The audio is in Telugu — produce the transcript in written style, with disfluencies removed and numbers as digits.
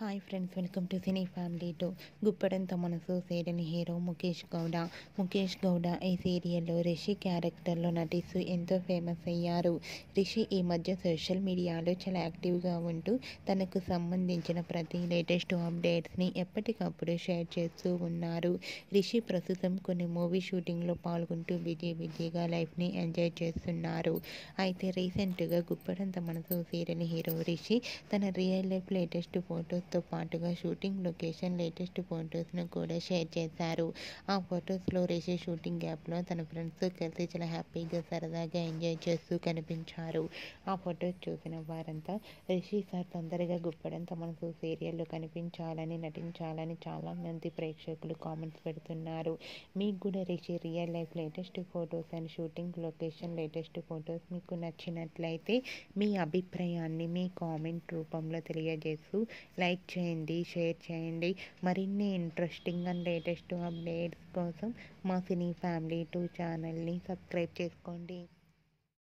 Hi friends, welcome to cine family to. Guppedantha మనసు సీరియల్ హీరో ముఖేష్ గౌడ. ముఖేష్ గౌడ ఈ సీరియల్లో రిషి క్యారెక్టర్లో నటిస్తూ ఎంతో ఫేమస్ అయ్యారు. రిషి ఈ మధ్య సోషల్ మీడియాలో చాలా యాక్టివ్గా ఉంటూ తనకు సంబంధించిన ప్రతి లేటెస్ట్ అప్డేట్స్ని ఎప్పటికప్పుడు షేర్ చేస్తూ ఉన్నారు. రిషి ప్రస్తుతం కొన్ని మూవీ షూటింగ్లో పాల్గొంటూ బిజీగా లైఫ్ని ఎంజాయ్ చేస్తున్నారు. అయితే రీసెంట్గా గుప్పెడంత మనసు సీరియల్ హీరో రిషి తన రియల్ లైఫ్ లేటెస్ట్ ఫోటోస్తో పాటుగా షూటింగ్ లొకేషన్ లేటెస్ట్ ఫొటోస్ను కూడా షేర్ చేశారు. ఆ ఫొటోస్లో రిషి షూటింగ్ యాప్లో తన ఫ్రెండ్స్తో కలిసి చాలా హ్యాపీగా సరదాగా ఎంజాయ్ చేస్తూ కనిపించారు. ఆ ఫొటోస్ చూసిన వారంతా రిషి సార్ తొందరగా గుప్పెడంత మనసు సీరియల్లో కనిపించాలని, నటించాలని చాలా మంది ప్రేక్షకులు కామెంట్స్ పెడుతున్నారు. మీకు కూడా Rishi real life latest photos and shooting location latest photos మీకు నచ్చినట్లయితే మీ అభిప్రాయాన్ని మీ కామెంట్ రూపంలో తెలియజేస్తూ లైక్ చేయండి, షేర్ చేయండి. మరిన్ని ఇంట్రెస్టింగ్ అండ్ లేటెస్ట్ అప్డేట్స్ కోసం మా సినీ ఫ్యామిలీ 2 ఛానల్ని సబ్స్క్రైబ్ చేసుకోండి.